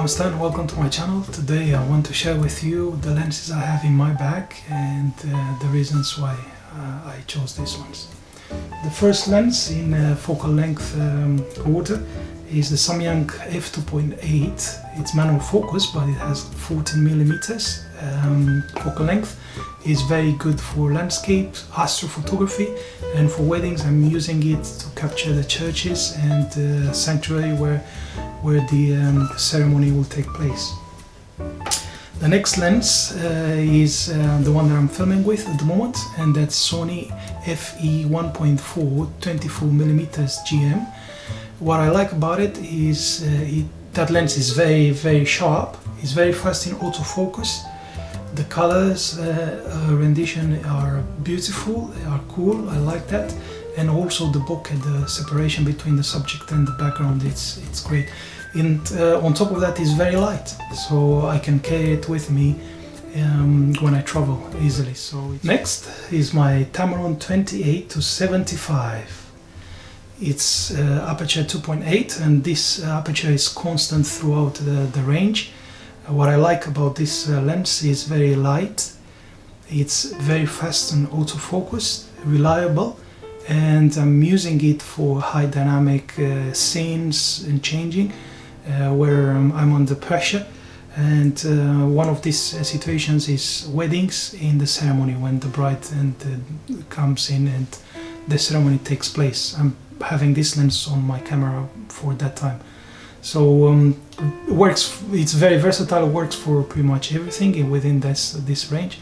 Namaste and welcome to my channel. Today I want to share with you the lenses I have in my bag and the reasons why I chose these ones. The first lens in focal length order is the Samyang f2.8. It's manual focus, but it has 14mm focal length. It's very good for landscapes, astrophotography, and for weddings. I'm using it to capture the churches and the sanctuary where the ceremony will take place. The next lens is the one that I'm filming with at the moment, and that's Sony FE 1.4 24mm GM. What I like about it is that lens is very sharp. It's very fast in autofocus. The colors rendition are beautiful, they are cool, I like that. And also the bokeh, the separation between the subject and the background, it's great. And on top of that, it's very light, so I can carry it with me when I travel easily. So next is my Tamron 28-75. It's aperture 2.8, and this aperture is constant throughout the range. What I like about this lens is very light, it's very fast and autofocus, reliable, and I'm using it for high dynamic scenes and changing where I'm under pressure. And one of these situations is weddings in the ceremony, when the bride comes in and the ceremony takes place. I'm having this lens on my camera for that time. So it works. It's very versatile. It works for pretty much everything within this range,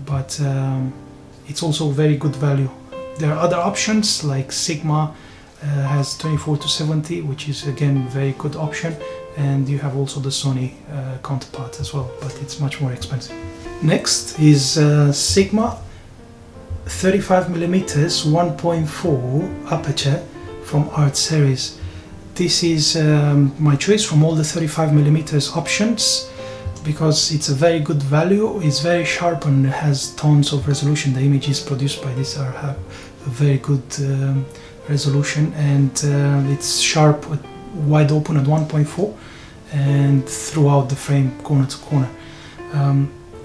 but it's also very good value. There are other options like Sigma has 24-70, which is again very good option, and you have also the Sony counterpart as well, but it's much more expensive. Next is Sigma 35mm 1.4 aperture from Art series. This is my choice from all the 35mm options because it's a very good value. It's very sharp and has tons of resolution. The images produced by this have a very good resolution, and it's sharp, wide open at 1.4 and throughout the frame, corner to corner.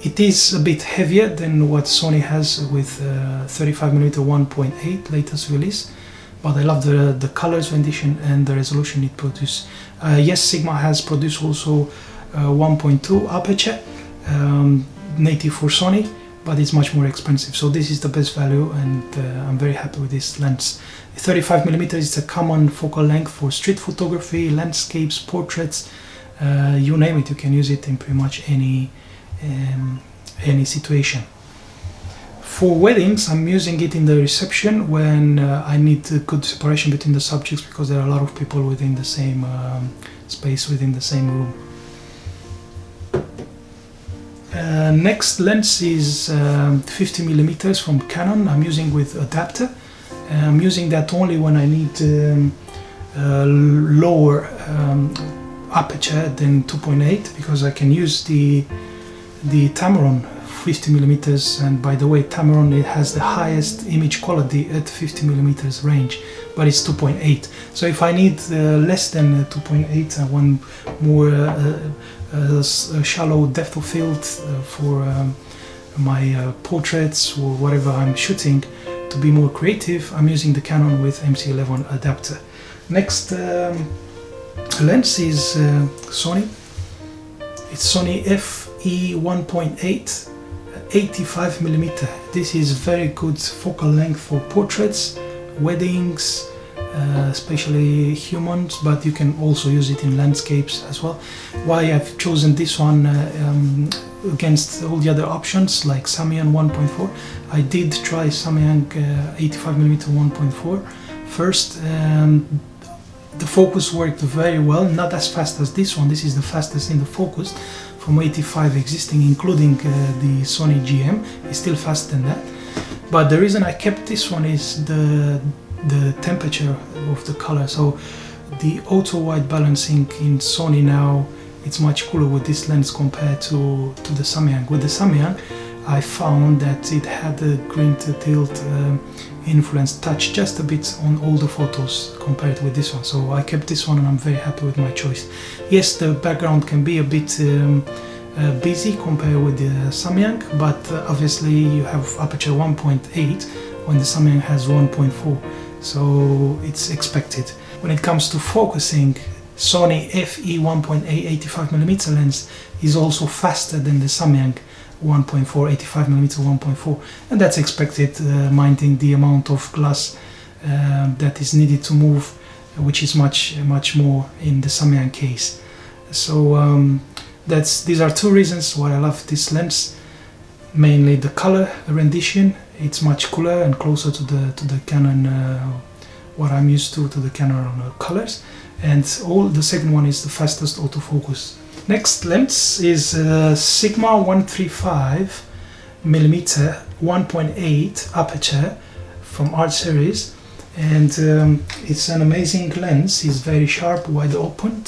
It is a bit heavier than what Sony has with 35mm 1.8 latest release, but I love the colors rendition and the resolution it produces. Yes, Sigma has produced also 1.2 aperture, native for Sony, but it's much more expensive. So this is the best value, and I'm very happy with this lens. 35mm is a common focal length for street photography, landscapes, portraits, you name it. You can use it in pretty much any situation. For weddings, I'm using it in the reception when I need a good separation between the subjects, because there are a lot of people within the same space, within the same room. Next lens is 50mm from Canon. I'm using with adapter. I'm using that only when I need lower aperture than 2.8, because I can use the Tamron 50mm, and by the way, Tamron, it has the highest image quality at 50mm range, but it's 2.8. So if I need less than 2.8, I want more shallow depth of field for my portraits or whatever I'm shooting, to be more creative, I'm using the Canon with MC11 adapter. Next lens is Sony. It's Sony FE 1.8 85mm. This is very good focal length for portraits, weddings, especially humans, but you can also use it in landscapes as well. Why I've chosen this one against all the other options like Samyang 1.4. I did try Samyang 85mm 1.4 first. The focus worked very well, not as fast as this one. This is the fastest in the focus from 85 existing, including the Sony GM. It's still faster than that. But the reason I kept this one is the temperature of the color. So the auto white balancing in Sony now, it's much cooler with this lens compared to the Samyang. With the Samyang, I found that it had a green to tilt influence touch just a bit on all the photos compared with this one. So I kept this one and I'm very happy with my choice. Yes, the background can be a bit busy compared with the Samyang, but obviously you have aperture 1.8 when the Samyang has 1.4, so it's expected. When it comes to focusing, Sony FE 1.8 85mm lens is also faster than the Samyang 1.4 85mm 1.4, and that's expected, minding the amount of glass that is needed to move, which is much more in the Samyang case. So these are two reasons why I love this lens. Mainly the color rendition, it's much cooler and closer to the Canon, what I'm used to the Canon colors, and the second one is the fastest autofocus. Next lens is Sigma 135mm 1.8 aperture from Art series, and it's an amazing lens. It's very sharp, wide open.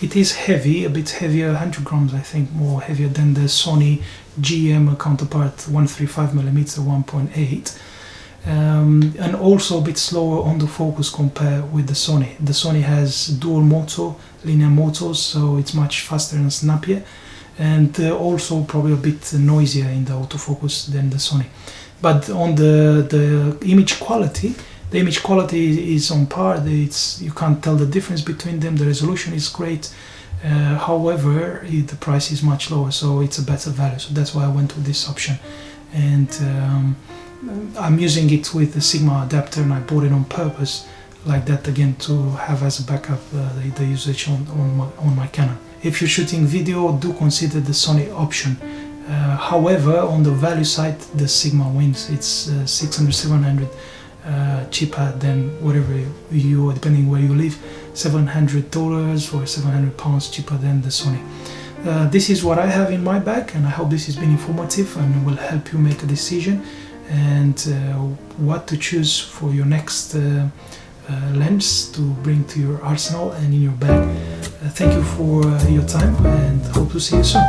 It is heavy, a bit heavier, 100 grams I think, more heavier than the Sony GM counterpart 135mm 1.8. And also a bit slower on the focus compared with the Sony. The Sony has dual motor, linear motors, so it's much faster and snappier, and also probably a bit noisier in the autofocus than the Sony. But on the image quality, the image quality is on par. You can't tell the difference between them. The resolution is great. However, the price is much lower, so it's a better value. So that's why I went with this option. And I'm using it with the Sigma adapter, and I bought it on purpose like that again to have as a backup the usage on my Canon. If you're shooting video, do consider the Sony option. However, on the value side, the Sigma wins. It's 600-700 cheaper than whatever you, depending where you live, $700 or 700 pounds cheaper than the Sony. This is what I have in my bag, and I hope this has been informative and will help you make a decision and what to choose for your next lens to bring to your arsenal and in your bag. Thank you for your time, and hope to see you soon.